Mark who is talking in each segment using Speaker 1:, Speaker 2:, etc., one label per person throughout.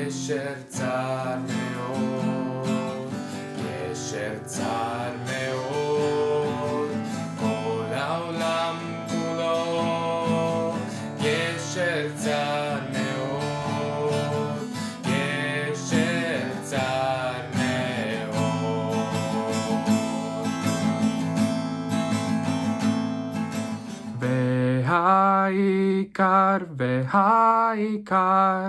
Speaker 1: גשר צר מאוד, גשר צר מאוד, כל העולם כולו, גשר צר מאוד, גשר צר מאוד. והעיקר, והעיקר,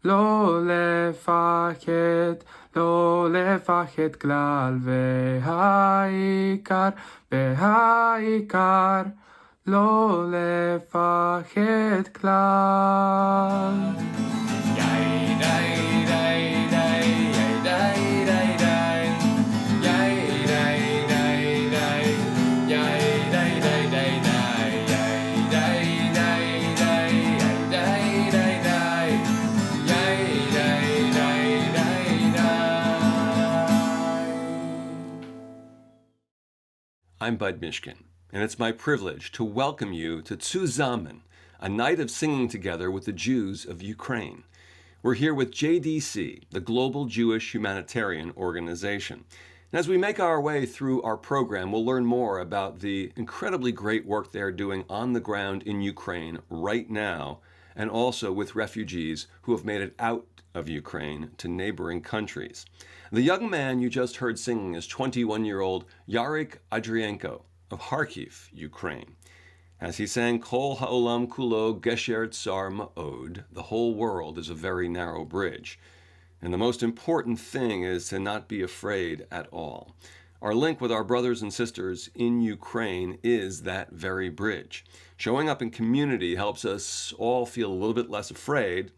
Speaker 1: לא לפחד, לא לפחד כלל, והעיקר, והעיקר, לא לפחד כלל. יאי די די די יאי די די די יאי די די די יאי די די די
Speaker 2: I'm Bud Mishkin, and it's my privilege to welcome you to Tsuzamen, a night of singing together with the Jews of Ukraine. We're here with JDC, the Global Jewish Humanitarian Organization. And as we make our way through our program, we'll learn more about the incredibly great work they're doing on the ground in Ukraine right now, and also with refugees who have made it out of Ukraine to neighboring countries. The young man you just heard singing is 21-year-old Yarik Adrienko of Kharkiv, Ukraine. As he sang Kol ha'olam kulo gesher tsar ma'od, the whole world is a very narrow bridge. And the most important thing is to not be afraid at all. Our link with our brothers and sisters in Ukraine is that very bridge. Showing up in community helps us all feel a little bit less afraid,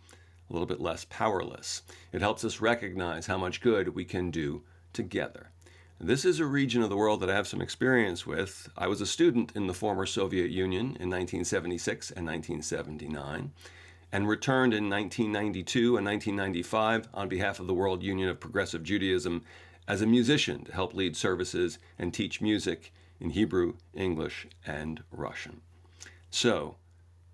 Speaker 2: a little bit less powerless. It helps us recognize how much good we can do together. This is a region of the world that I have some experience with. I was a student in the former Soviet Union in 1976 and 1979, and returned in 1992 and 1995 on behalf of the World Union of Progressive Judaism as a musician to help lead services and teach music in Hebrew, English, and Russian. So,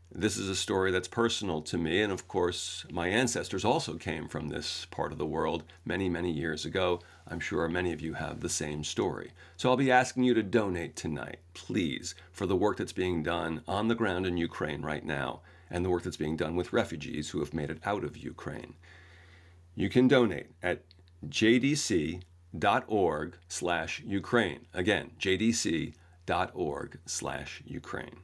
Speaker 2: this is a story that's personal to me, and of course, my ancestors also came from this part of the world many, many years ago. I'm sure many of you have the same story. So I'll be asking you to donate tonight, please, for the work that's being done on the ground in Ukraine right now, and the work that's being done with refugees who have made it out of Ukraine. You can donate at jdc.org/Ukraine. Again, jdc.org/Ukraine.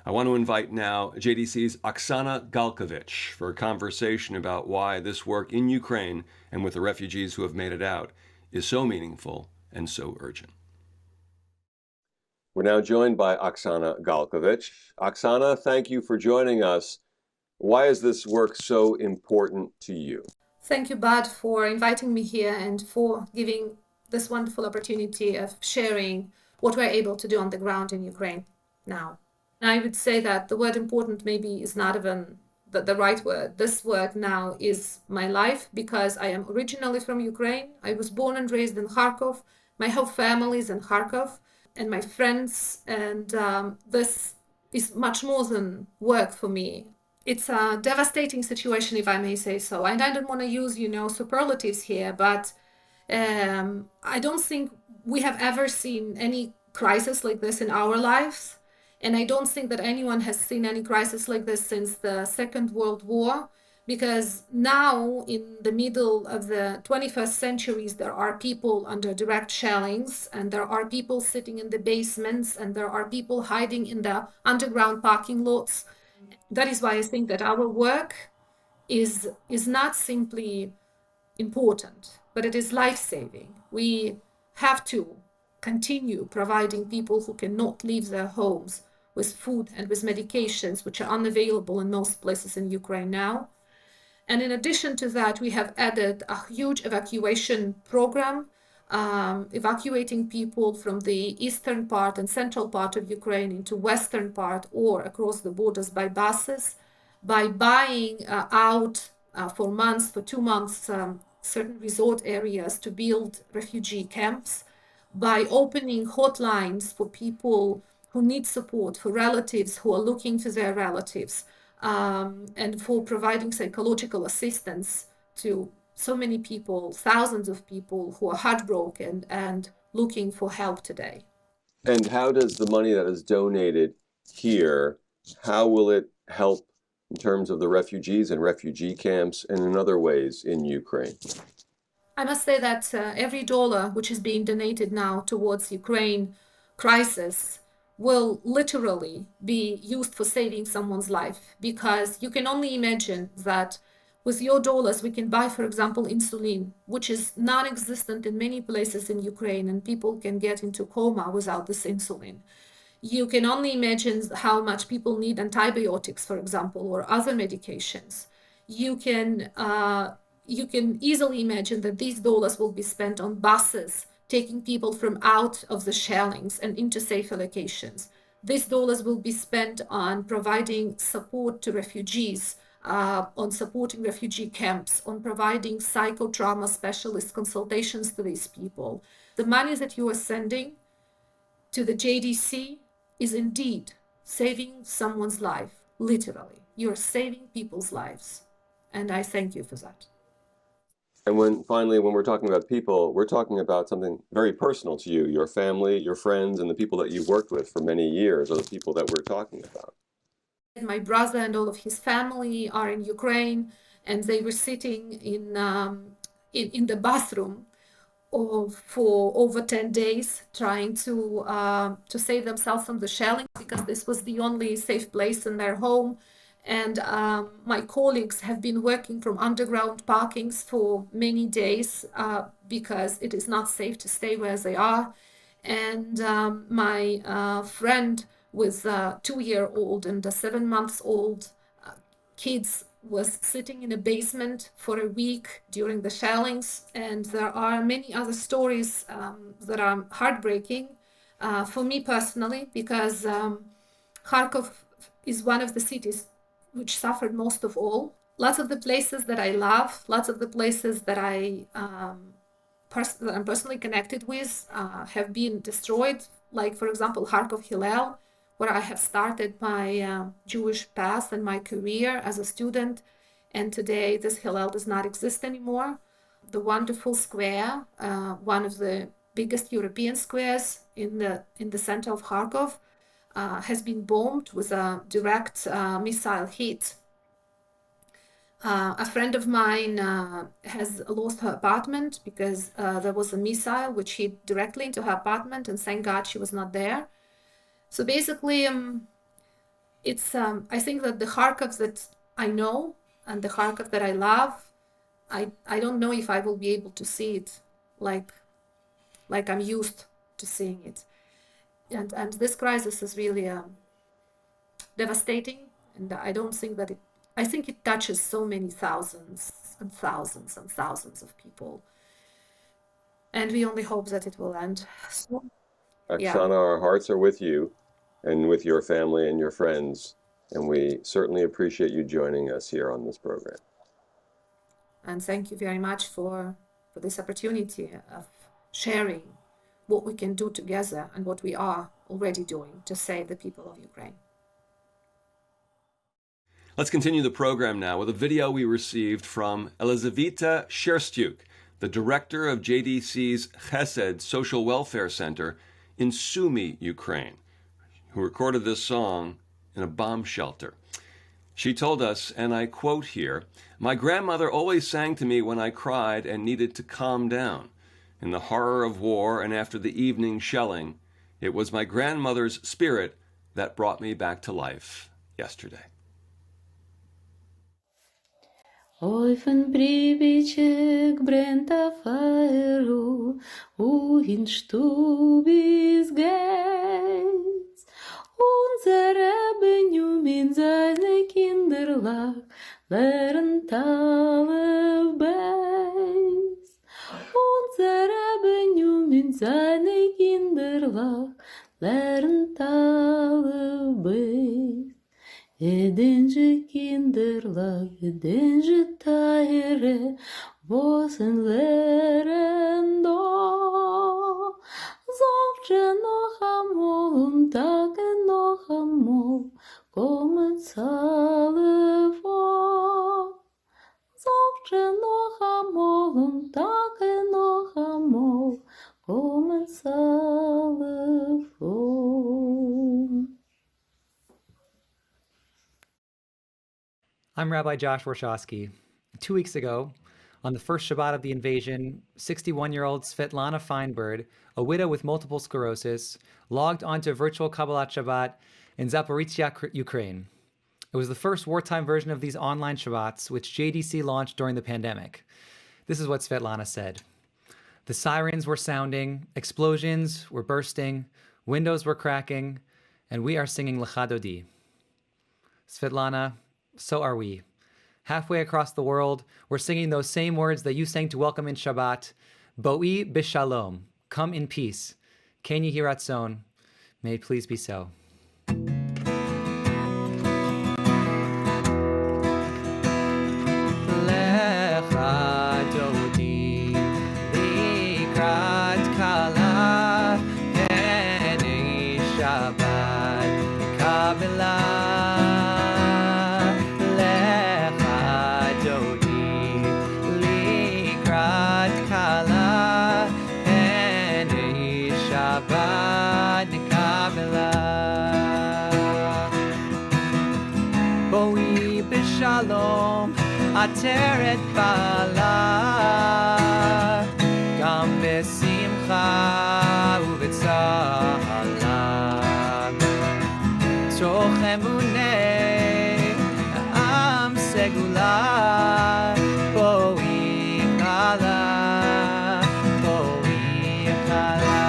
Speaker 2: I want to invite now JDC's Oksana Galkovich for a conversation about why this work in Ukraine and with the refugees who have made it out is so meaningful and so urgent. We're now joined by Oksana Galkovich. Oksana, thank you for joining us. Why is this work so important to you?
Speaker 3: Thank you, Bud, for inviting me here and for giving this wonderful opportunity of sharing what we're able to do on the ground in Ukraine now. And I would say that the word important maybe is not even the right word. This work now is my life because I am originally from Ukraine. I was born and raised in Kharkov. My whole family is in Kharkov and my friends. And this is much more than work for me. It's a devastating situation, if I may say so. And I don't want to use, superlatives here, but I don't think we have ever seen any crisis like this in our lives. And I don't think that anyone has seen any crisis like this since the Second World War, because now in the middle of the 21st centuries, there are people under direct shellings, and there are people sitting in the basements, and there are people hiding in the underground parking lots. That is why I think that our work is not simply important, but it is life-saving. We have to continue providing people who cannot leave their homes with food and with medications, which are unavailable in most places in Ukraine now. And in addition to that, we have added a huge evacuation program, evacuating people from the eastern part and central part of Ukraine into western part or across the borders by buses, by buying out for months, for 2 months, certain resort areas to build refugee camps, by opening hotlines for people who need support, for relatives who are looking for their relatives, and for providing psychological assistance to so many people, thousands of people who are heartbroken and looking for help today.
Speaker 2: And how does the money that is donated here, how will it help in terms of the refugees and refugee camps and in other ways in Ukraine?
Speaker 3: I must say that every dollar which is being donated now towards Ukraine crisis will literally be used for saving someone's life, because you can only imagine that with your dollars we can buy, for example, insulin, which is non-existent in many places in Ukraine, and people can get into coma without this insulin. You can only imagine how much people need antibiotics, for example, or other medications. You can easily imagine that these dollars will be spent on buses taking people from out of the shellings and into safer locations. These dollars will be spent on providing support to refugees, on supporting refugee camps, on providing psychotrauma specialist consultations to these people. The money that you are sending to the JDC is indeed saving someone's life, literally. You're saving people's lives. And I thank you for that.
Speaker 2: And when we're talking about people, we're talking about something very personal to you, your family, your friends, and the people that you've worked with for many years are the people that we're talking about.
Speaker 3: My brother and all of his family are in Ukraine, and they were sitting in the bathroom for over 10 days trying to save themselves from the shelling, because this was the only safe place in their home. And my colleagues have been working from underground parkings for many days because it is not safe to stay where they are. And my friend with a 2-year-old and a 7-month-old kids was sitting in a basement for a week during the shellings. And there are many other stories that are heartbreaking for me personally, because Kharkov is one of the cities which suffered most of all. Lots of the places that I love, lots of the places that I'm personally connected with have been destroyed. Like, for example, Kharkov Hillel, where I have started my Jewish path and my career as a student. And today this Hillel does not exist anymore. The wonderful square, one of the biggest European squares in the center of Kharkov, has been bombed with a direct missile hit. A friend of mine has lost her apartment because there was a missile which hit directly into her apartment, and thank God she was not there. So basically, it's I think that the Kharkov that I know and the Kharkov that I love, I don't know if I will be able to see it like I'm used to seeing it. And this crisis is really devastating, and I don't think that I think it touches so many thousands and thousands and thousands of people. And we only hope that it will end soon.
Speaker 2: Oksana, our hearts are with you and with your family and your friends, and we certainly appreciate you joining us here on this program.
Speaker 3: And thank you very much for this opportunity of sharing what we can do together and what we are already doing to save the people of Ukraine.
Speaker 2: Let's continue the program now with a video we received from Elizaveta Sherstyuk, the director of JDC's Chesed Social Welfare Center in Sumy, Ukraine, who recorded this song in a bomb shelter. She told us, and I quote here, "My grandmother always sang to me when I cried and needed to calm down. In the horror of war and after the evening shelling, it was my grandmother's spirit that brought me back to life yesterday."
Speaker 4: Oifen Privichek Brenta Feiru, in Stubis Gates. Unsere Benjum in seine Kinderlach lernt alle Beis. Unsere Benjum in seine Kinderlach lernt alle Beis. Edinge Kinderlach, edinge Teire, wosen lehren do. Zovče noch amol und Tage noch amol, kommen alle vor. Zovče noch einmal und danke noch einmal, kommen's alle froh.
Speaker 5: I'm Rabbi Josh Warshawski. 2 weeks ago, on the first Shabbat of the invasion, 61-year-old Svetlana Feinberg, a widow with multiple sclerosis, logged onto virtual Kabbalat Shabbat in Zaporizhia, Ukraine. It was the first wartime version of these online Shabbats, which JDC launched during the pandemic. This is what Svetlana said. The sirens were sounding, explosions were bursting, windows were cracking, and we are singing Lecha Dodi. Svetlana, so are we. Halfway across the world, we're singing those same words that you sang to welcome in Shabbat. Boi b'shalom, come in peace. Ken Yehi Ratzon, may it please be so. Lecha Dodi, likrat kala, penei Shabbat, kabbalah. Boi b'shalom, ateret bala, gam b'simcha u'b'tzahala, toch emunei am segula, boi chala, boi chala,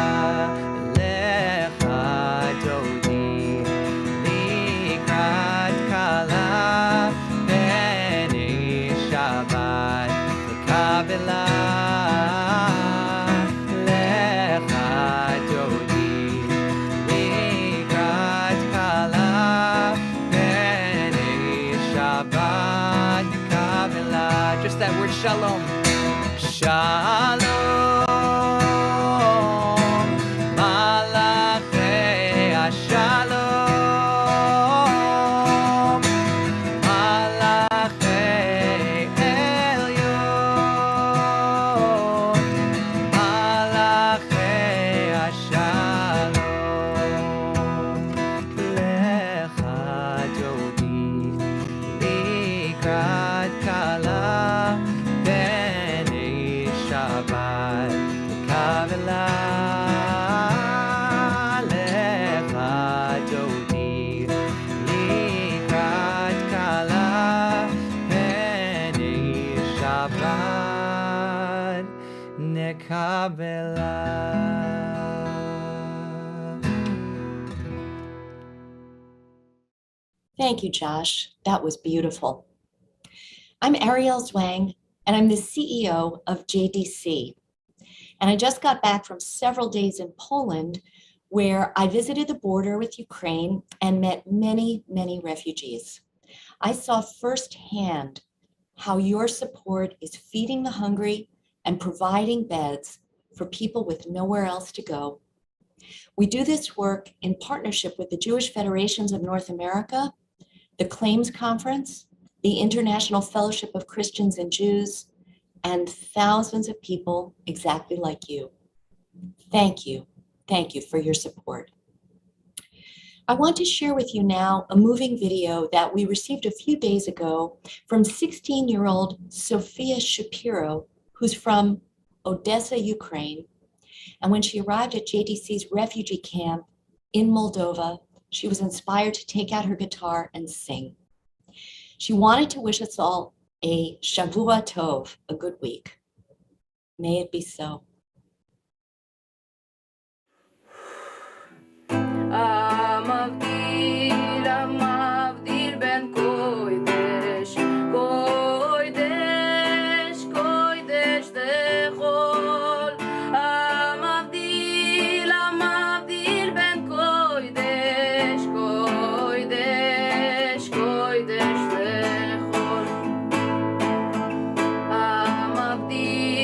Speaker 5: lecha dodi, likrat kala, penei Shabbat, kabbalah, lecha dodi, likrat kala, penei Shabbat, kabbalah. Just that word shalom. Shalom, malachei hashalom, malachei elyon, malachei hashalom, lecha dodi, likrat kala, penei Shabbat, kabbalah, lecha dodi, likrat kala, penei Shabbat, nekabelah.
Speaker 6: Thank you, Josh. That was beautiful. I'm Ariel Zwang, and I'm the CEO of JDC. And I just got back from several days in Poland, where I visited the border with Ukraine and met many, many refugees. I saw firsthand how your support is feeding the hungry and providing beds for people with nowhere else to go. We do this work in partnership with the Jewish Federations of North America, the Claims Conference, the International Fellowship of Christians and Jews, and thousands of people exactly like you. Thank you. Thank you for your support. I want to share with you now a moving video that we received a few days ago from 16-year-old Sophia Shapiro, who's from Odessa, Ukraine. And when she arrived at JDC's refugee camp in Moldova, she was inspired to take out her guitar and sing. She wanted to wish us all a Shavua Tov, a good week. May it be so.
Speaker 7: המבדיל בין קודש, קודש, קודש דחול. המבדיל בין קודש, קודש, קודש דחול. המבדיל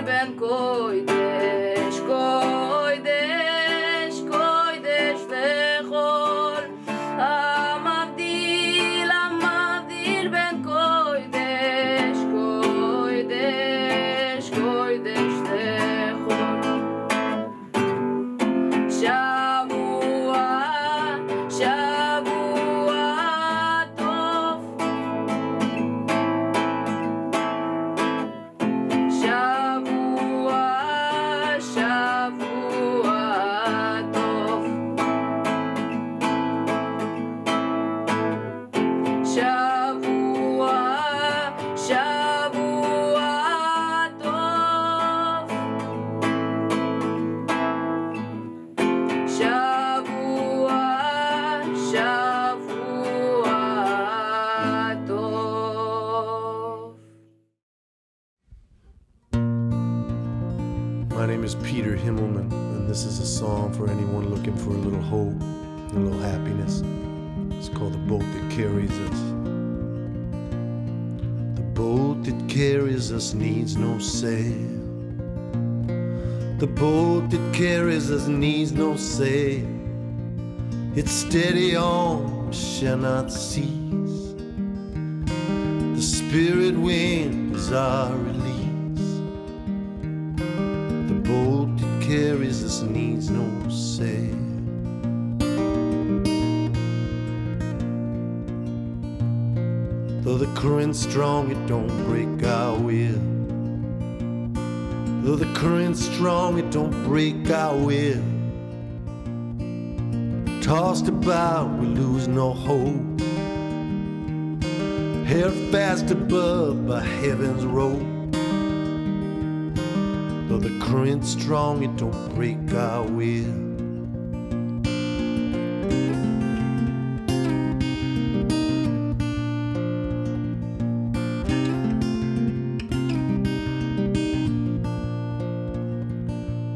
Speaker 7: בין קודש, קודש, קודש
Speaker 8: My name is Peter Himmelman, and this is a song for anyone looking for a little hope, a little happiness. It's called The Boat That Carries Us. The boat that carries us needs no sail. The boat that carries us needs no sail. It's steady on, shall not cease. The spirit wind is our release. The boat that carries us needs no sail. Though the current's strong, it don't break our will. Though the current's strong, it don't break our will. Tossed about, we lose no hope. Held fast above by heaven's rope. Though the current's strong, it don't break our will.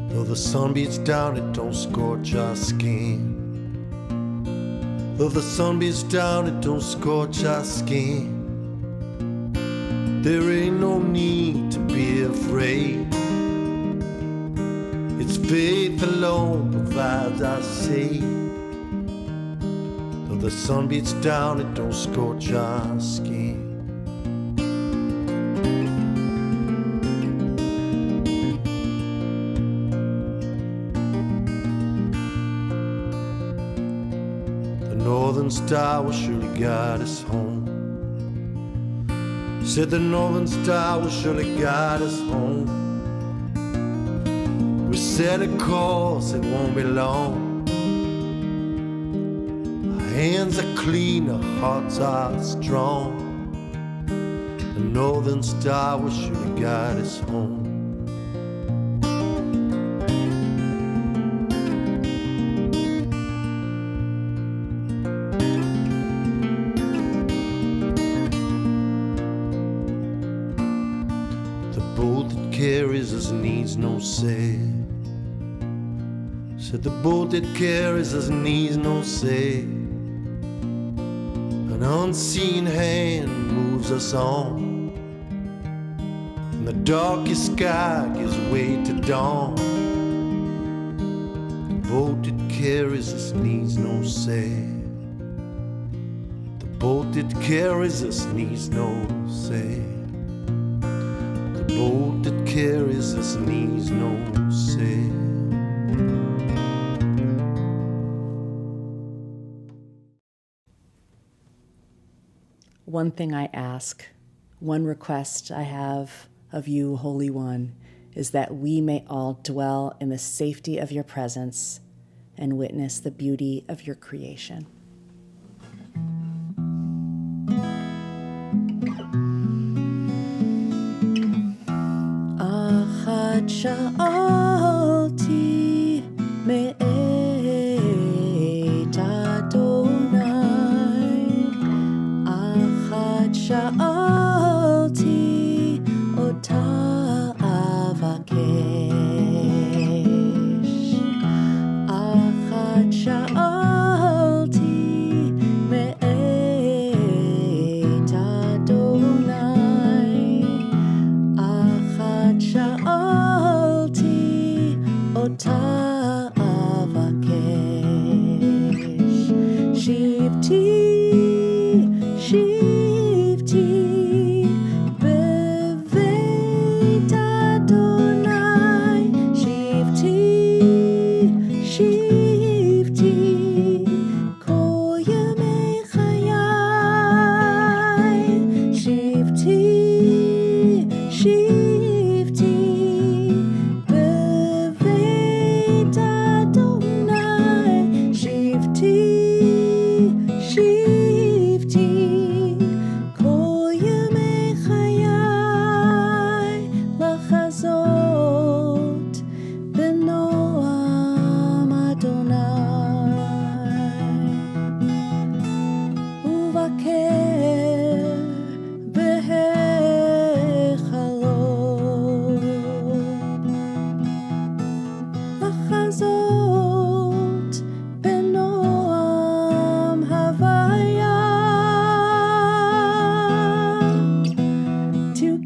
Speaker 8: Though the sun beats down, it don't scorch our skin. Though the sun beats down, it don't scorch our skin. There ain't no need to be afraid. It's faith alone provides our safe. Though the sun beats down, it don't scorch our skin. The northern star will surely guide us home. Said the northern star will surely guide us home. We set a course, it won't be long. Our hands are clean, our hearts are strong. The northern star will surely guide us home. The boat that carries us needs no sail. Said the boat that carries us needs no sail. An unseen hand moves us on, and the darkest sky gives way to dawn. The boat that carries us needs no sail. The boat that carries us needs no sail. The boat that carries us needs no sail.
Speaker 9: One thing I ask, one request I have of you, Holy One, is that we may all dwell in the safety of your presence and witness the beauty of your creation. Achad sha'alti me'et Adonai, Achad sha'alti ota avakesh, Achad sha'alti me'et Adonai, Achad sha'alti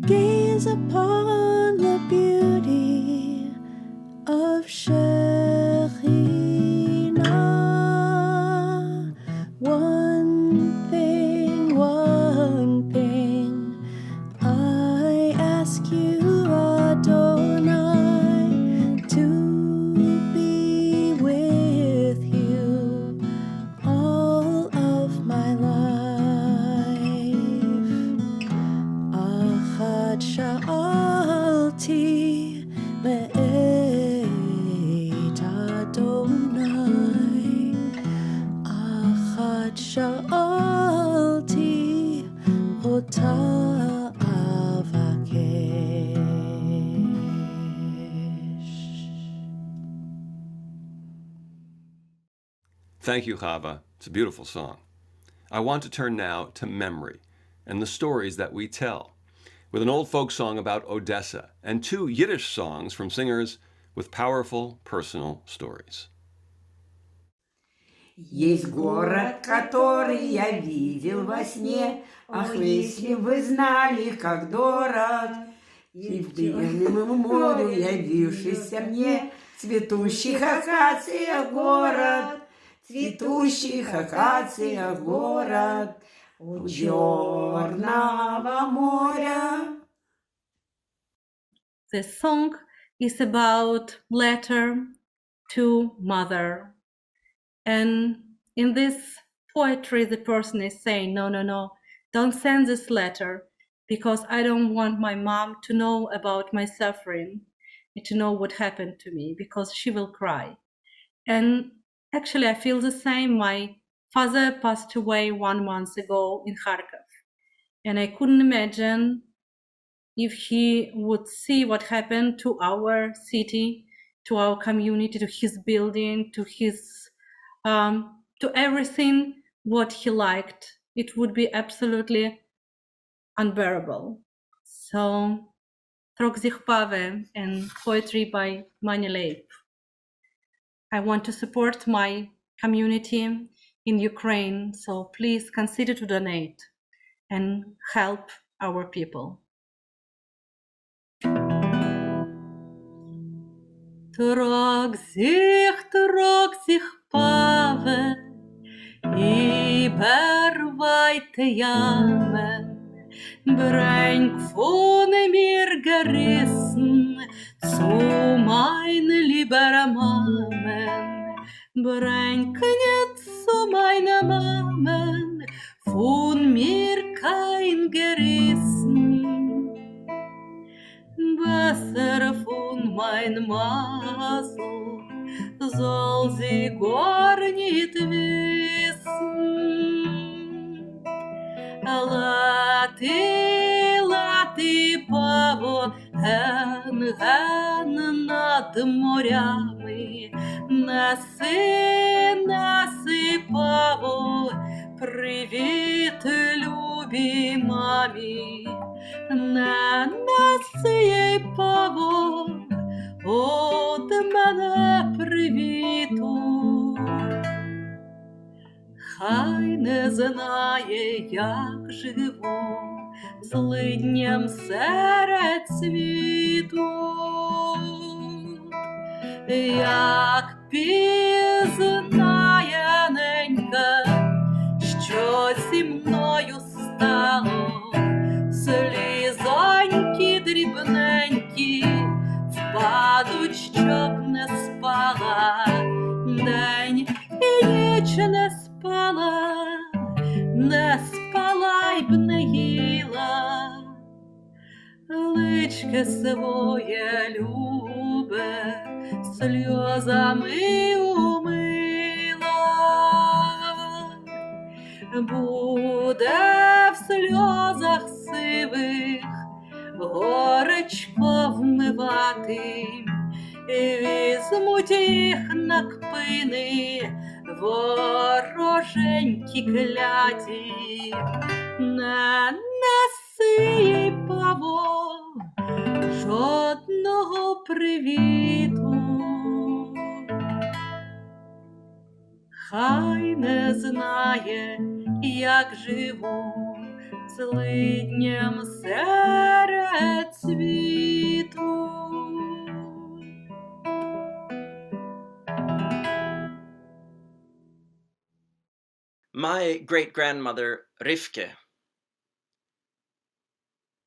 Speaker 9: gaze upon the beauty of Shekhinah. One thing, I ask you, Adonai, to be with you all of my life. Achad sha'alti me'et Adonai. Achad sha'alti ota avakesh.
Speaker 2: Thank you, Chava. It's a beautiful song. I want to turn now to memory and the stories that we tell, with an old folk song about Odessa and 2 Yiddish songs from singers with powerful personal stories.
Speaker 10: Есть город, который я видел во сне. Ах, если бы вы знали, как дорог, и в дивном морю явившийся мне цветущих акациях город, цветущих акациях город у Черного моря.
Speaker 4: The song is about letter to mother. And in this poetry, the person is saying, no, don't send this letter because I don't want my mom to know about my suffering, to know what happened to me, because she will cry. And actually, I feel the same. My father passed away 1 month ago in Kharkov. And I couldn't imagine if he would see what happened to our city, to our community, to his building, to his to everything what he liked. It would be absolutely unbearable. So, Trok zich Pave and poetry by Mani Leib. I want to support my community in Ukraine, so please consider to donate and help our people. Trok zich Pave I berweite Jammen bring von mir gerissen zu meine lieber Mammen, bring nicht zu meiner Mammen von mir kein gerissen, besser von mein Masel soll sie gar nicht wissen. Лати, Паво, ген над морями, неси, Паво, привіт, любі мамі, не неси їй, Паво, от мене привіту. Хай не знає, як живу, злидням серед світу, як пізнає ненька, що зі мною стало, слізоньки дрібненькі впадуть, щоб не спала, день і ніч не спала, не спала й б не їла, личке своє любе сльозами умила, буде в сльозах сивих горечко вмивати, візьмуть їх на кпини вороженькі кляті, не неси їй, Паво, жодного привіту. Хай не знає, як живу, злидням серед
Speaker 11: My great-grandmother, Rivke,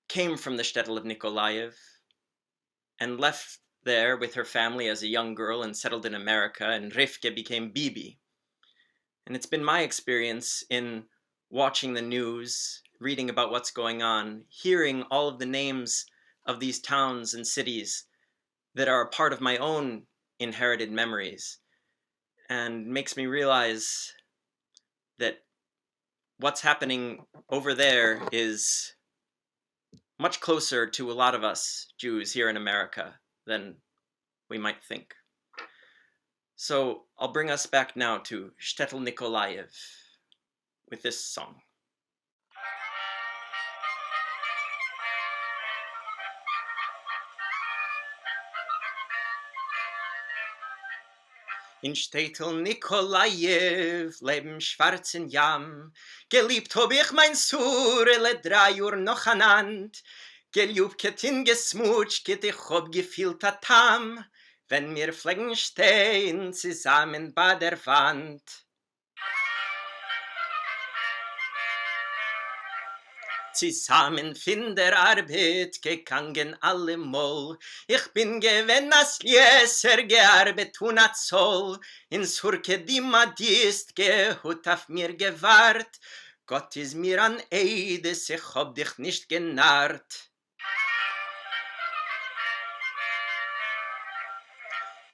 Speaker 11: came from the shtetl of Nikolaev and left there with her family as a young girl and settled in America, and Rivke became Bibi. And it's been my experience in watching the news, reading about what's going on, hearing all of the names of these towns and cities that are a part of my own inherited memories, and makes me realize that what's happening over there is much closer to a lot of us Jews here in America than we might think. So I'll bring us back now to Shtetl Nikolaev with this song. In Shtetl Nikolaev, leben schwarzen Jam, geliebt hab ich mein Surele 3 Uhr noch anand, geliebt in gesmutschket, ich hab gefühlt a Tam, wenn wir pflegen stehen zusammen bei der Wand. Zusammen von der Arbeit gegangen allemal. Ich bin gewinn als Leser gearbeitet und a Zoll. In Surke die Madist gehut auf mir gewahrt. Gott ist mir an Eides, ich hab dich nicht genarrt.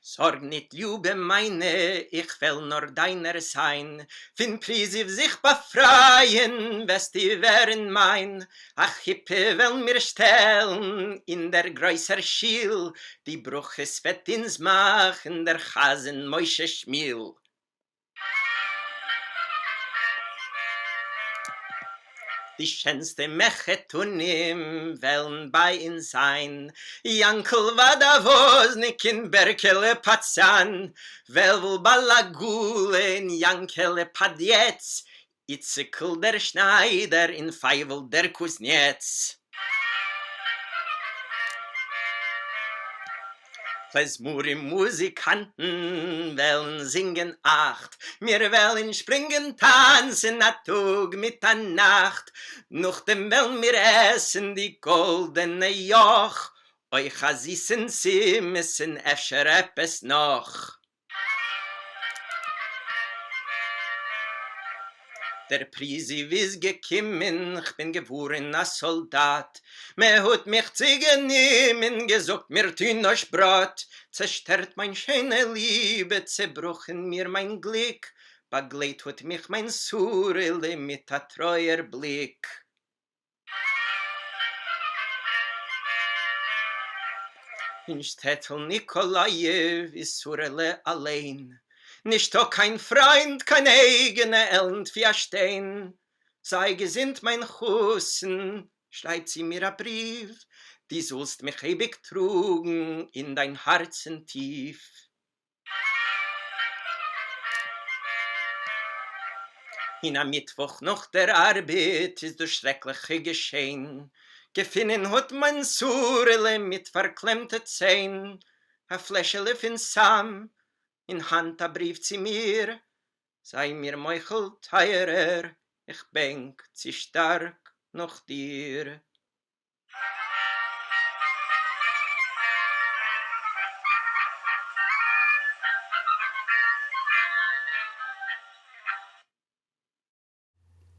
Speaker 11: Sorg nicht, Liebe meine, ich will nur deiner sein. Fin Prisiv sich befreien, wirst die wären mein. Ach, Hippe will mir stellen, in der größer Schiel. Die Bruches wird ins machen, der Chasen Moishe Schmiel. Die schönste Mechetunim wollen bei uns sein. Jankel war da Wosnik in Berkele Patzan. Welwel Balagule in Jankele Padjetz. Itzekel der Schneider in Feivel der Kuznetz. Klezmurim Musikanten wollen singen acht, wir wollen springen, tanzen, a Tag mit a Nacht, noch dem wollen wir essen die goldene Joch, euch a süßen sie müssen öfter etwas noch. Der Prisiv ist gekommen, ich bin geboren als Soldat. Me hat mich zugenommen, gesagt, mir tun euch Brot. Zerstört mein schöne Liebe, zerbrochen mir mein Glück. Begleit hat mich mein Surele mit a treuer Blick. In Shtetl Nikolaev ist Surele allein. Nicht auch kein Freund, kein eigener Elend wie a Stein. Sei gesinnt mein Hussen, schreibt sie mir a Brief, die sollst mich ewig trugen in dein Herzen tief. In am Mittwoch noch der Arbeit ist das Schreckliche geschehen. Gefunden hat mein Surele mit verklemmte Zähn, a Fläschele von Sam, in Hand a Brief zu mir, sei mir Meuchel teurer, ich bänk zu stark noch dir.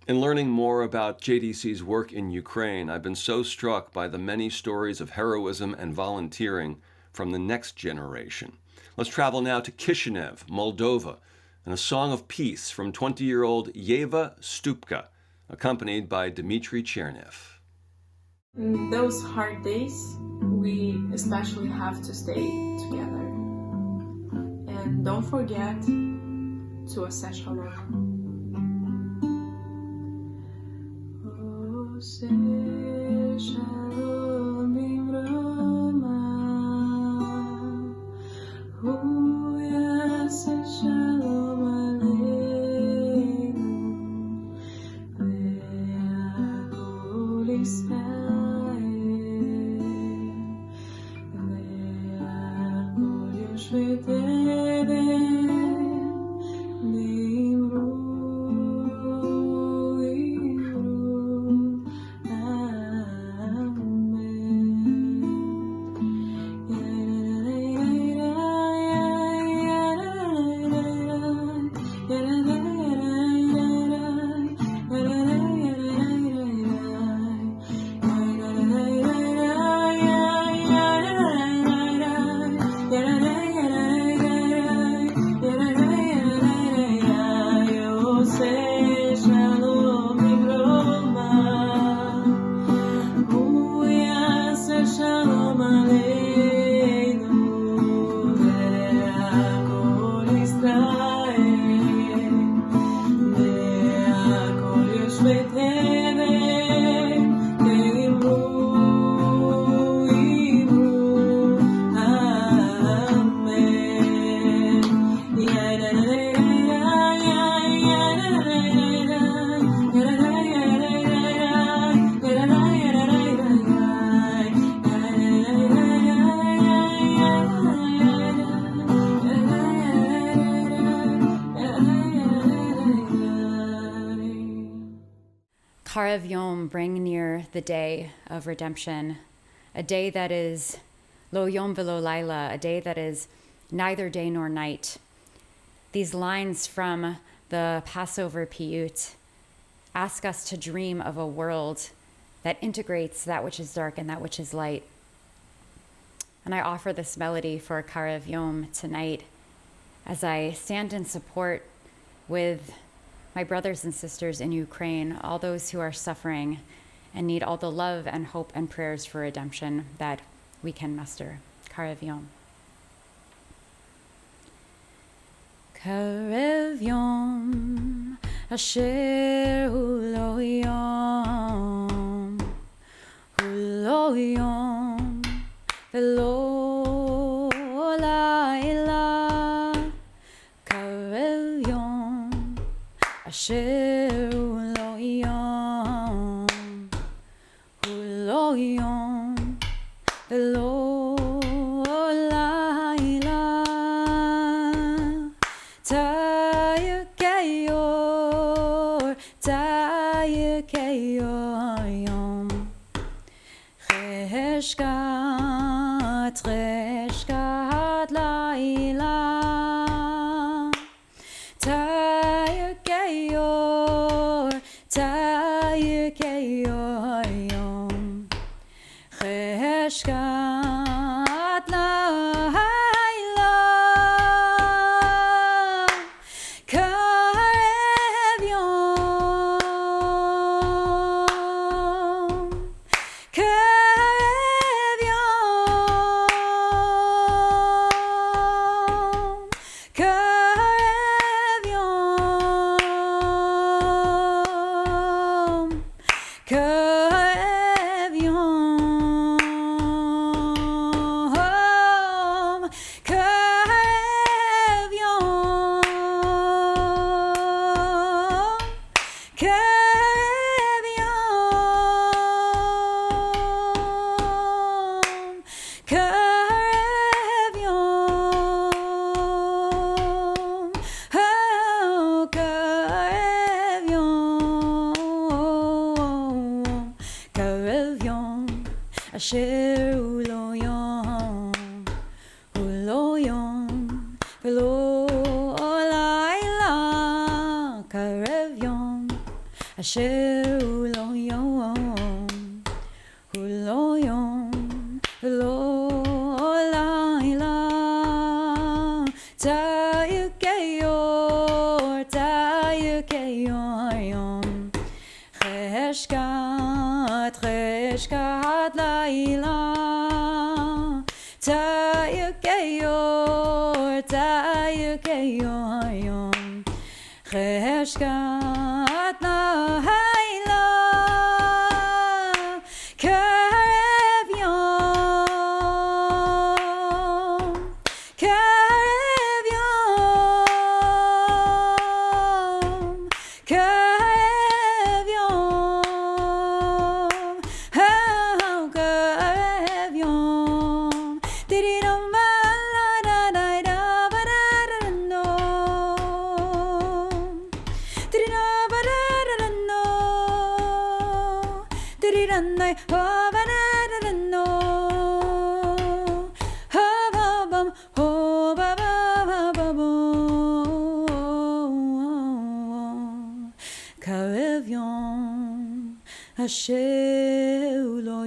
Speaker 2: In learning more about JDC's work in Ukraine, I've been so struck by the many stories of heroism and volunteering from the next generation. Let's travel now to Kishinev, Moldova, and a song of peace from 20-year-old Yeva Stupka, accompanied by Dmitry Chernev.
Speaker 12: In those hard days, we especially have to stay together. And don't forget to say shalom. Oh, say shalom Imrama. Oh, yes, shalom aleinu. Ve'akol Yisrael. Ve'akol Yoshvei Shalom Aleinu ve'akol Yisrael ve'akol yoshvei tevel ve'imru
Speaker 13: Karev Yom, bring near the day of redemption, a day that is lo yom velo laila, a day that is neither day nor night. These lines from the Passover Piyut ask us to dream of a world that integrates that which is dark and that which is light. And I offer this melody for Karev Yom tonight as I stand in support with my brothers and sisters in Ukraine, all those who are suffering and need all the love and hope and prayers for redemption that we can muster. Karev Yom. Karev Yom, asher hu lo yom velo laila. Karev Yom, asher hu lo yom velo laila. Tayekeyor yom Cheshkat laila. Tayekeyor yom Cheshkat laila. Karev Yom, Karev Yom, Karev Yom, Karev Yom, Karev Yom, Karev Yom, Karev Yom, oh, Karev Yom, Karev Yom, asher hu lo yom velo laila. Karev Yom, asher hu lo yom velo laila. Tayekeyor yom Cheshkat laila. Tayekeyor yom Cheshkat laila. Karev Yom, Karev Yom, Karev Yom, oh, Karev Yom. Dididamba la da da da ba da da no. Dididamba da da da no. Dididanda oh ba da da da no. Ha ba bum ho ba ba ba ba boom. Karev Yom, asher hu lo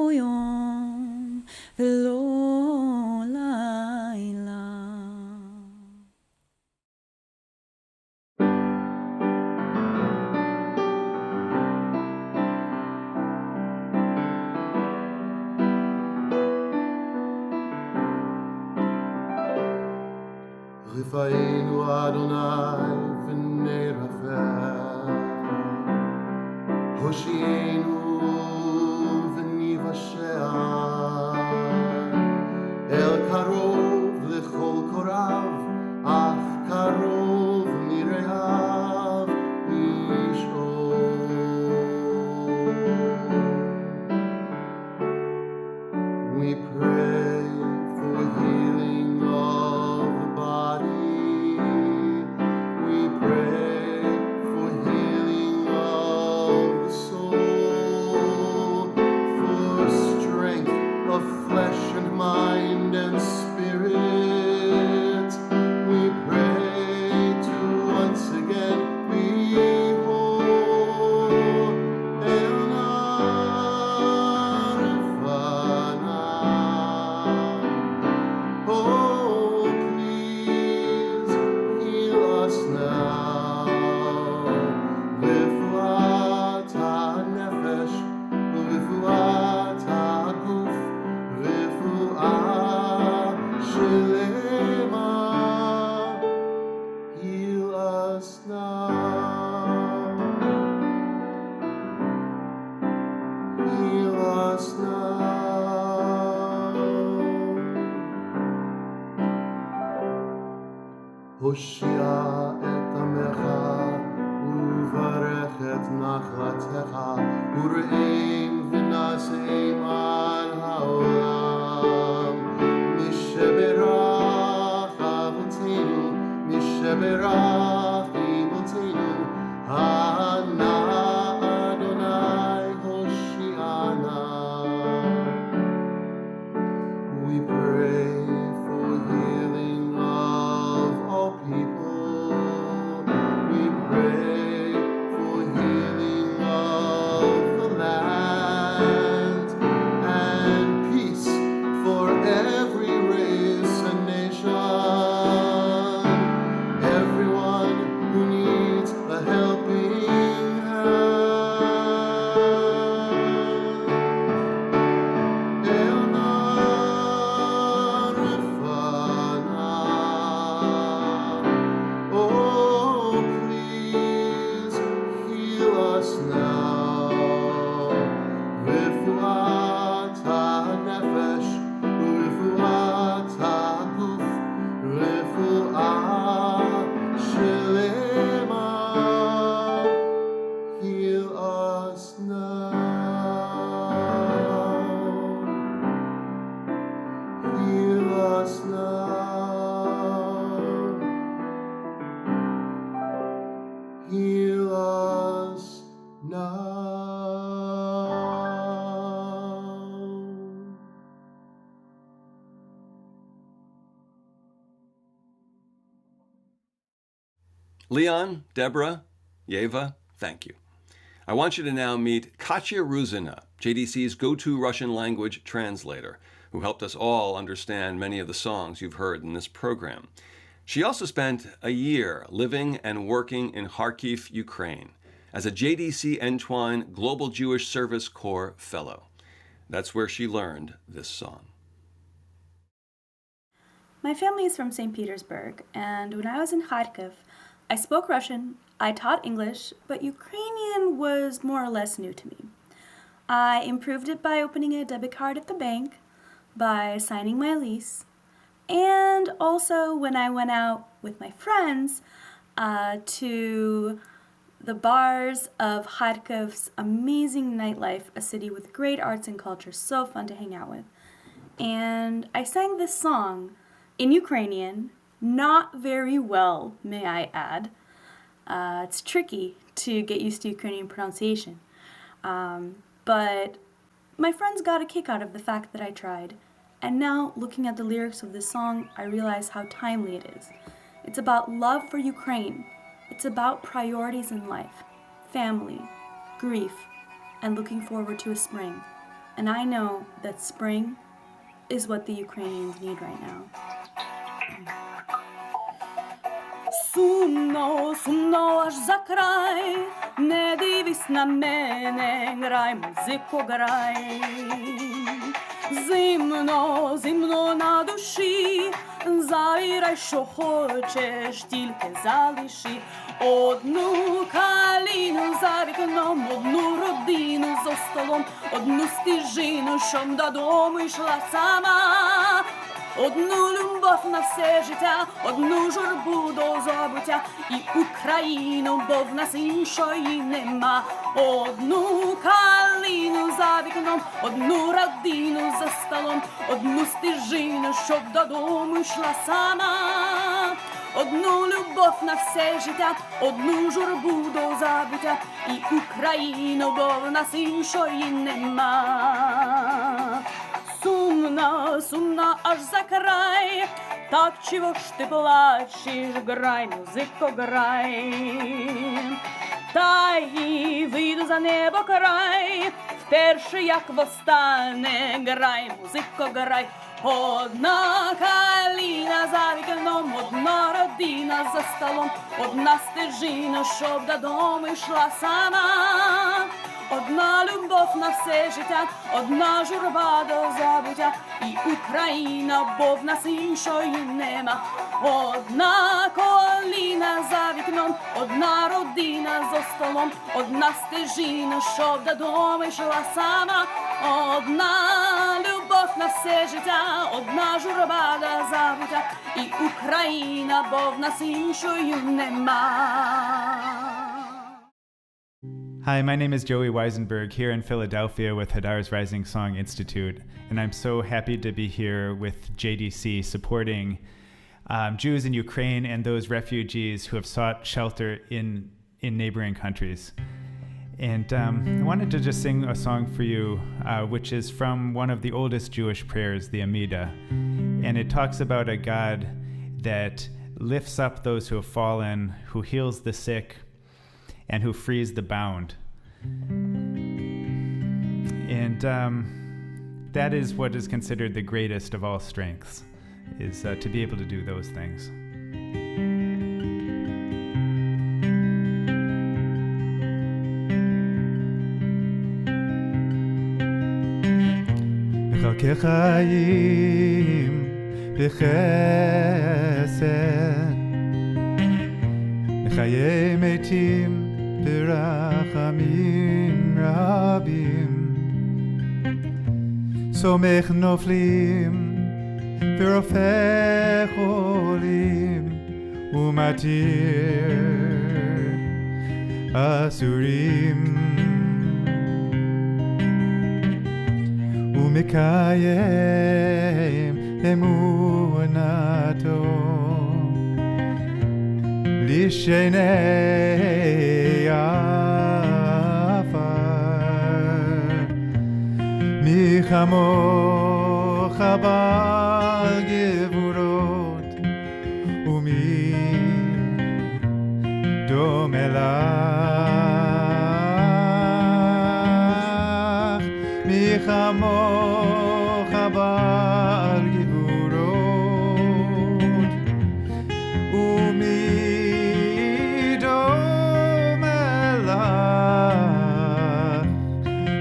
Speaker 13: yom velo laila.
Speaker 8: Rifa'enu Adonai v'nerafeh Hoshienu v'nivasheh El karov l'chol korav Ach karov mireav Ishol We pray for healing of the body. We pray for healing of the soul, for strength of flesh and mind and spirit. We pray to once again be whole. Oh, please heal us now. Refuat ha-nefesh, refuat ha-guf, refuat shelema. Heal us now. Heal us now. הושיע את עמך וברך את נחלתך ורעים ונשאים על העולם מי שברך אבותינו מי שברך אמותינו הנה אדוני הושיענה. We pray for healing of all people. We pray for healing of the land and peace for every race and nation. Everyone who needs a helping hand. Oh, please heal us now. Refuat ha-nefesh, refuat ha-guf, refuat shelema. Heal us now. Heal us now. Heal us now.
Speaker 2: Leon, Deborah, Yeva, thank you. I want you to now meet Katya Ruzina, JDC's go-to Russian language translator, who helped us all understand many of the songs you've heard in this program. She also spent a year living and working in Kharkiv, Ukraine, as a JDC Entwine Global Jewish Service Corps Fellow. That's where she learned this song.
Speaker 14: My family is from St. Petersburg, and when I was in Kharkiv, I spoke Russian, I taught English, but Ukrainian was more or less new to me. I improved it by opening a debit card at the bank, by signing my lease, and also when I went out with my friends to the bars of Kharkiv's amazing nightlife, a city with great arts and culture, so fun to hang out with. And I sang this song in Ukrainian, not very well, may I add. It's tricky to get used to Ukrainian pronunciation. But my friends got a kick out of the fact that I tried. And now, looking at the lyrics of this song, I realize how timely it is. It's about love for Ukraine. It's about priorities in life, family, grief, and looking forward to a spring. And I know that spring is what the Ukrainians need right now. Сумно, сумно аж за край, не дивись на мене, грай, музико, грай. Зимно, зимно на душі, завірай, що хочеш, тільки залиши. Одну калину за вікном, одну родину за столом, одну стежину, щоб додому йшла сама. Одну любов на все життя, одну журбу до забуття і Україну, бо в нас іншої нема. Одну калину за вікном, одну родину за столом, одну стежину, щоб додому йшла сама. Одну любов на все життя, одну журбу до забуття і Україну, бо в нас іншої нема. Сумна, сумна аж за край, так чего ж ты плачешь, грай, музико, грай. Та й вийду за небо край, вперше як востане, грай, музико, грай. Одна калина за вікном, одна родина за столом, одна стежина, щоб додому йшла сама. Одна любов на все життя, одна журба до забуття і Україна, бо в нас іншої нема. Одна коліна за вікном, одна родина за столом, одна стежина, щоб додому йшла сама. Одна любов на все життя, одна журба до забуття і Україна, бо в нас іншої нема.
Speaker 15: Hi, my name is Joey Weisenberg here in Philadelphia with Hadar's Rising Song Institute, and I'm so happy to be here with JDC supporting Jews in Ukraine and those refugees who have sought shelter in neighboring countries. And I wanted to just sing a song for you, which is from one of the oldest Jewish prayers, the Amidah. And it talks about a God that lifts up those who have fallen, who heals the sick, and who frees the bound. And that is what is considered the greatest of all strengths, is to be able to do those things. בחיי מתים ברחמים רבים, סומך נופלים ורופא חולים ומתיר אסורים, ומקיים אמונתו לשני עפר, מי כמוך בעל גבורות, ומי דומה לך, מי כמוך בעל גבורות, ומי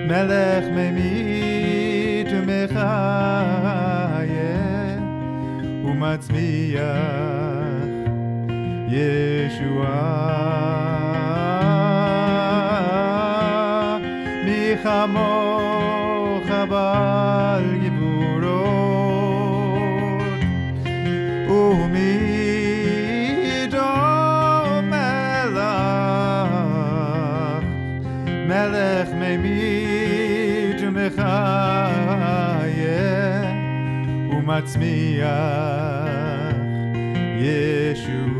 Speaker 15: מלך ממית ומחיה ומצמיח ישועה, מי כמוך בעל גבורות, ומי דומה לך, מלך ממית ומחיה ומצמיח ישועה.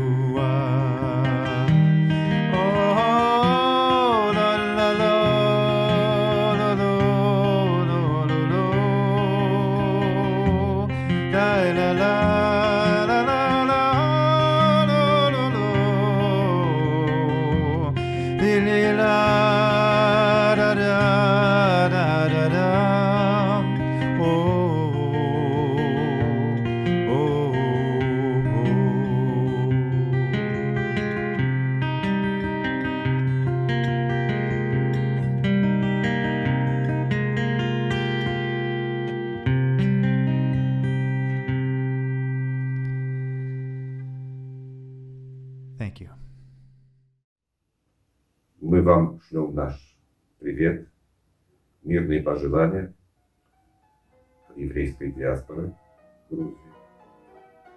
Speaker 16: Мы вам шлем наш привет, мирные пожелания от еврейской диаспоры в Грузии.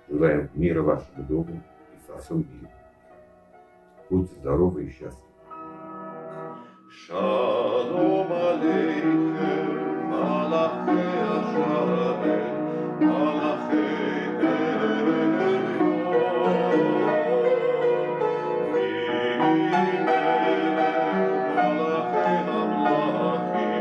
Speaker 16: Желаем мира вашему дому и во всем мире. Будьте здоровы и счастливы. Shalom Aleichem, Malachei Hashem, Malachei Elyon, Melech Malachei Hamlachim,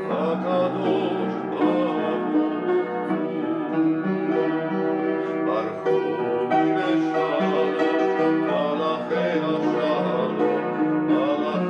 Speaker 16: Hakadosh Baruch Hu. Malachei Shalom, Malachei Shalom, Malachei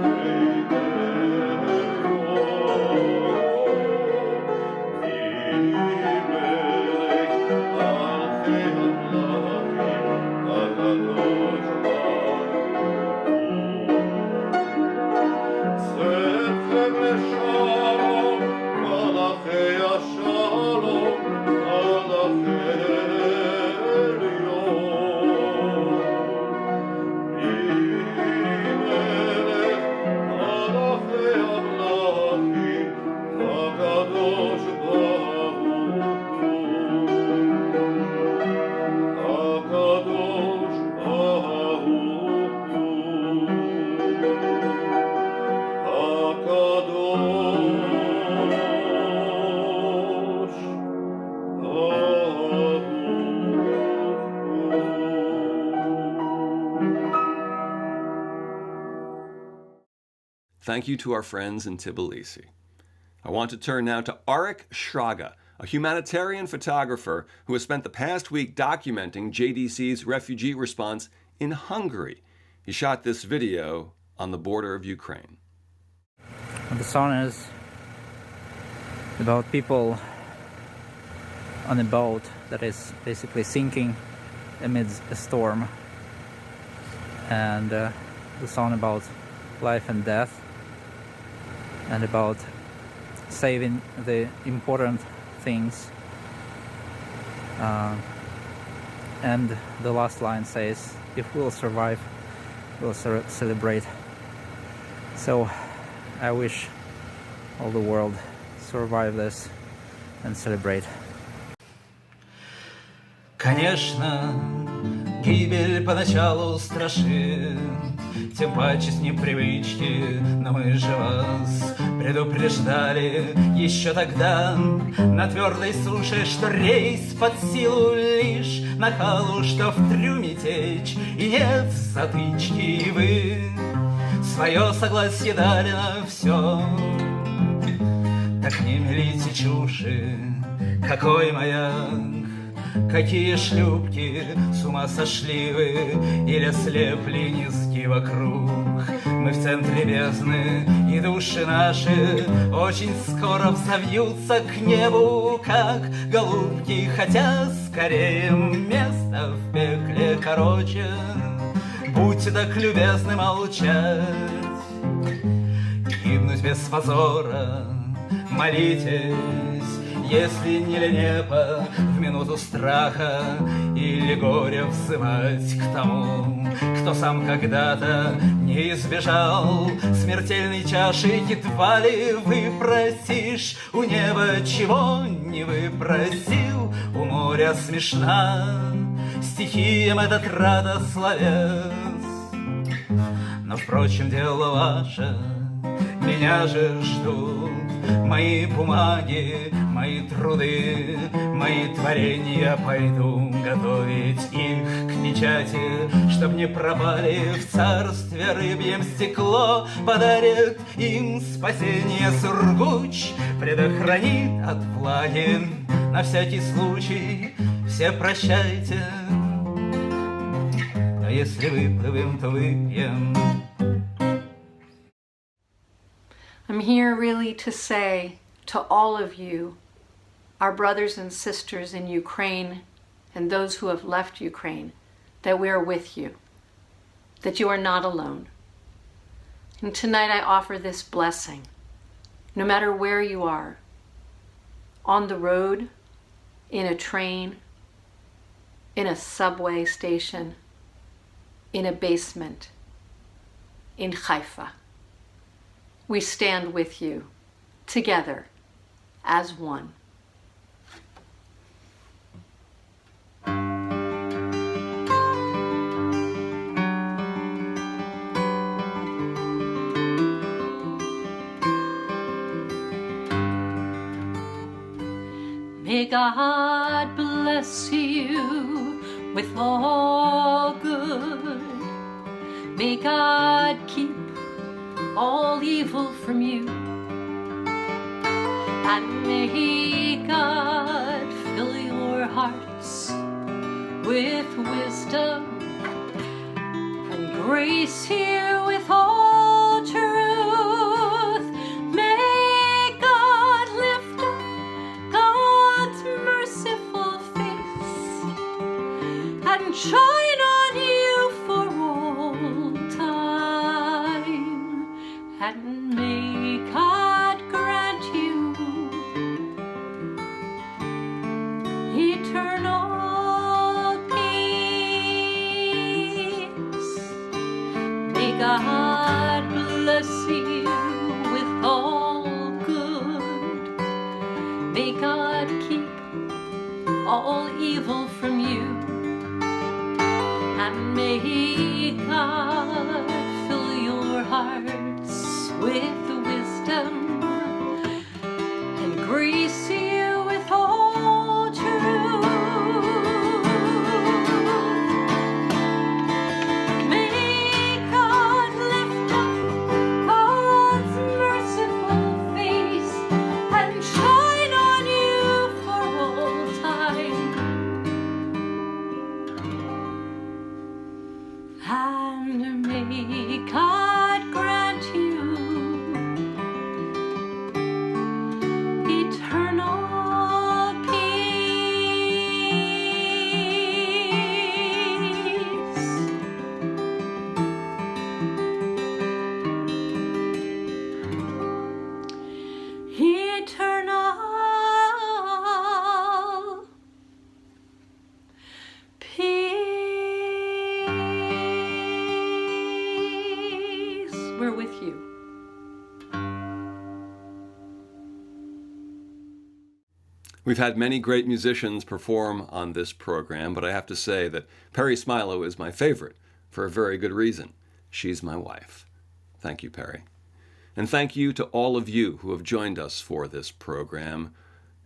Speaker 2: Thank you to our friends in Tbilisi. I want to turn now to Arik Shraga, a humanitarian photographer who has spent the past week documenting JDC's refugee response in Hungary. He shot this video on the border of Ukraine.
Speaker 17: The song is about people on a boat that is basically sinking amidst a storm, and the song about life and death, and about saving the important things. And the last line says, if we'll survive, we'll celebrate. So I wish all the world survive this and celebrate.
Speaker 18: Конечно, гибель поначалу страшит, тем паче с непривычки, но мы же вас предупреждали еще тогда на твердой суше, что рейс под силу лишь нахалу, что в трюме течь и нет затычки, и вы свое согласие дали на все. Так не мелите чуши, какой маяк, какие шлюпки, с ума сошли вы или слепли низки вокруг. Мы в центре бездны, и души наши очень скоро взовьются к небу, как голубки, хотя скорее место в пекле короче. Будьте так любезны молчать, гибнуть без позора, молитесь, если не нелепо в минуту страха или горя взывать к тому, кто сам когда-то не избежал смертельной чаши, едва ли выпросишь у неба, чего не выпросил у моря. Смешна стихиям этот радословец, но, впрочем, дело ваше, меня же ждут мои бумаги, мои труды, мои творения. Пойду готовить их к печати, чтоб не пропали в царстве рыбьем. Стекло подарит им спасение. Сургуч предохранит от влаги. На всякий случай все прощайте, но если выплывем, то выпьем.
Speaker 19: I'm here really to say to all of you, our brothers and sisters in Ukraine and those who have left Ukraine, that we are with you, that you are not alone. And tonight I offer this blessing, no matter where you are, on the road, in a train, in a subway station, in a basement, in Haifa. We stand with you, together, as one. May God bless you with all good. May God keep all evil from you. And may God fill your hearts with wisdom and grace you with all truth. May God lift up God's merciful face and shine on you for all time. And may God grant you eternal peace. May God bless you with all good. May God keep all evil from you. And may God fill your hearts with wisdom and grace you with all truth. May God lift up God's merciful face and shine on you for all time. And may God grant you eternal peace. Eternal peace. We're with you.
Speaker 2: We've had many great musicians perform on this program, but I have to say that Perry Smilo is my favorite for a very good reason. She's my wife. Thank you, Perry. And thank you to all of you who have joined us for this program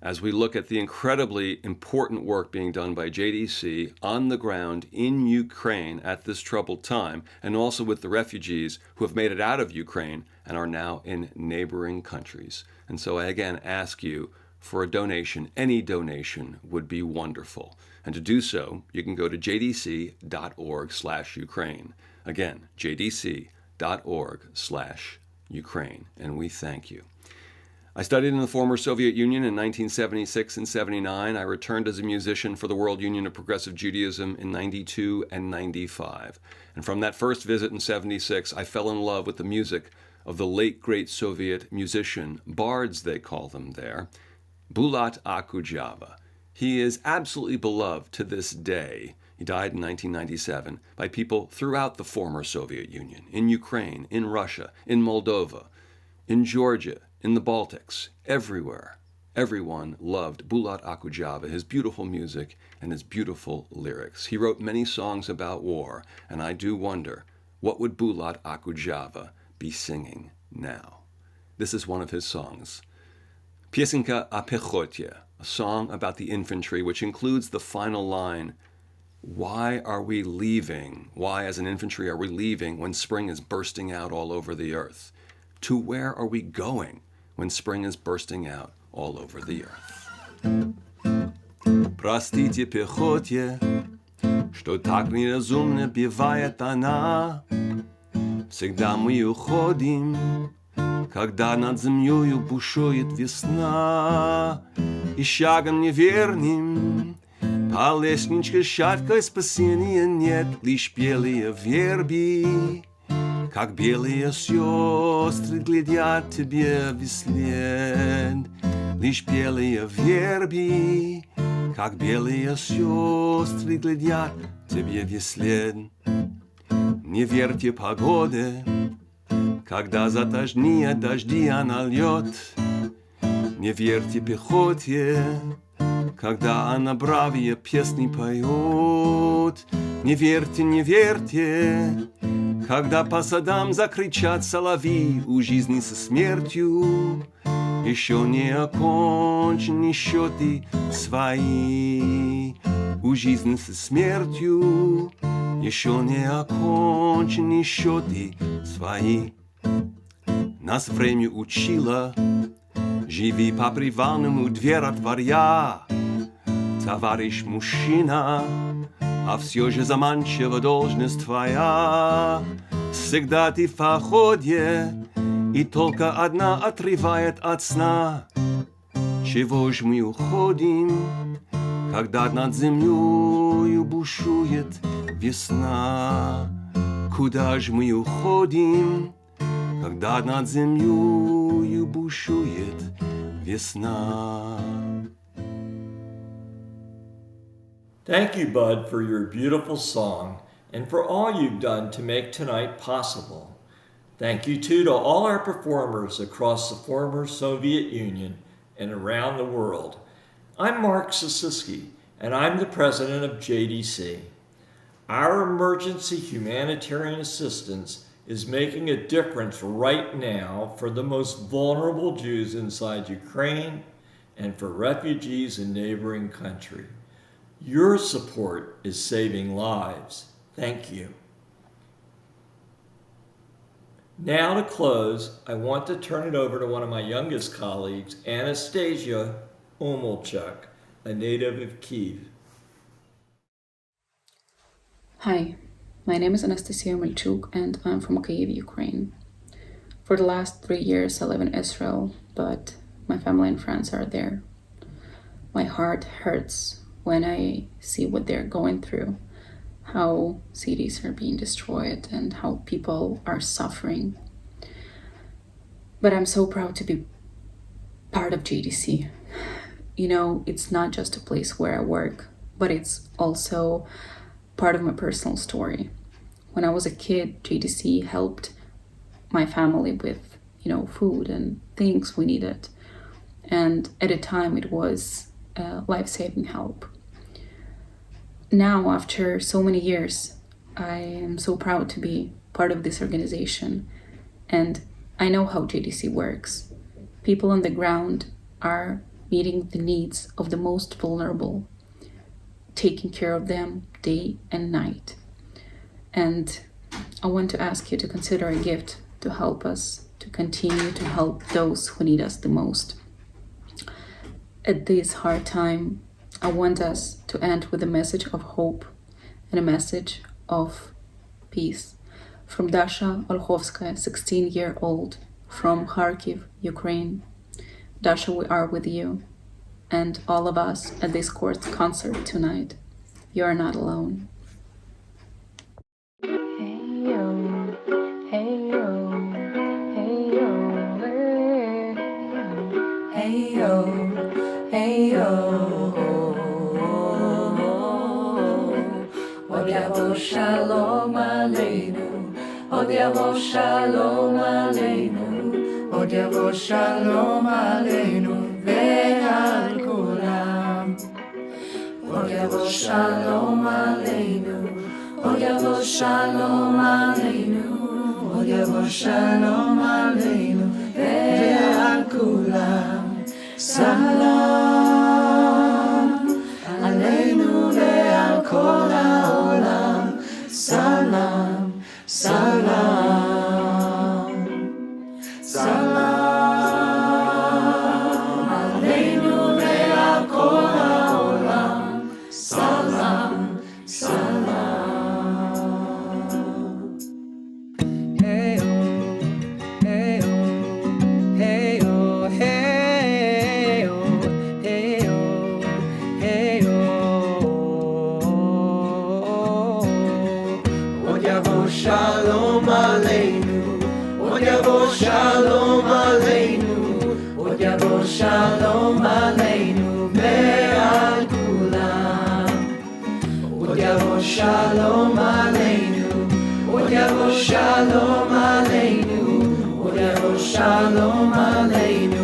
Speaker 2: as we look at the incredibly important work being done by JDC on the ground in Ukraine at this troubled time, and also with the refugees who have made it out of Ukraine and are now in neighboring countries. And so I again ask you for a donation. Any donation would be wonderful. And to do so, you can go to jdc.org/Ukraine. Again, jdc.org/Ukraine. And we thank you. I studied in the former Soviet Union in 1976 and 79. I returned as a musician for the World Union of Progressive Judaism in 92 and 95. And from that first visit in 76, I fell in love with the music of the late great Soviet musician, bards they call them there, Bulat Akujava. He is absolutely beloved to this day. He died in 1997 by people throughout the former Soviet Union, in Ukraine, in Russia, in Moldova, in Georgia, in the Baltics, everywhere. Everyone loved Bulat Akujava, his beautiful music and his beautiful lyrics. He wrote many songs about war, and I do wonder, what would Bulat Akujava be singing now? This is one of his songs. Piesenka o Pechotie, a song about the infantry, which includes the final line, why are we leaving? Why, as an infantry, are we leaving when spring is bursting out all over the earth? To where are we going when spring is bursting out all over the earth? Простите, пехоте, что так неразумно бывает она. Всегда мы уходим, когда над землею бушует весна. И шагом неверным По лестничке шаткой спасения нет, лишь белые верби, как белые сестры глядят тебе вслед. Лишь белые верби, как белые сестры глядят тебе вслед. Не верьте погоде, когда затошнит дожди она льет. Не верьте пехоте, когда она бравые песни поет. Не верьте, не верьте, когда по садам закричат соловьи. У жизни со смертью еще не окончены счеты свои. У жизни со смертью еще не окончены счеты свои. Нас время учило, живи по-привальному, дверь отворя. Товарищ мужчина, а все же заманчива должность твоя. Всегда ты в походе, и только одна отрывает от сна. Чего ж мы уходим, когда над землею бушует весна? Куда ж мы уходим, когда над землею бушует весна?
Speaker 20: Thank you, Bud, for your beautiful song and for all you've done to make tonight possible. Thank you, too, to all our performers across the former Soviet Union and around the world. I'm Mark Sasiski, and I'm the president of JDC. Our emergency humanitarian assistance is making a difference right now for the most vulnerable Jews inside Ukraine and for refugees in neighboring countries. Your support is saving lives. Thank you. Now to close, I want to turn it over to one of my youngest colleagues, Anastasia Omelchuk, a native of Kyiv.
Speaker 21: Hi, my name is Anastasia Omelchuk and I'm from Kyiv, Ukraine. For the last 3 years I live in Israel, but my family and friends are there. My heart hurts when I see what they're going through, how cities are being destroyed and how people are suffering. But I'm so proud to be part of JDC. You know, it's not just a place where I work, but it's also part of my personal story. When I was a kid, JDC helped my family with, food and things we needed. And at the time it was life-saving help. Now, after so many years, I am so proud to be part of this organization, and I know how JDC works. People on the ground are meeting the needs of the most vulnerable, taking care of them day and night. And I want to ask you to consider a gift to help us to continue to help those who need us the most. At this hard time, I want us to end with a message of hope and a message of peace. From Dasha Olkhovskaya, 16-year-old from Kharkiv, Ukraine. Dasha, we are with you and all of us at this concert tonight. You are not alone.
Speaker 22: Shalom Aleinu, Od Yavo Shalom Aleinu, Od Yavo Shalom Aleinu, Ve'al Kulam. Od Yavo Shalom Aleinu, Od Yavo Shalom Aleinu, Od Yavo Shalom Aleinu, Ve'al Kulam. Salam Aleinu ve'al kol ha'olam. Salam, salam, salam Aleinu ve'al kol ha'olam. Salam, salam.
Speaker 23: Hey oh, hey oh, hey oh, hey oh, hey oh, hey oh.
Speaker 22: shalom aleinu, od yavo shalom aleinu, od yavo shalom aleinu ve'al kulam. Od yavo shalom aleinu, od yavo shalom aleinu, od yavo shalom aleinu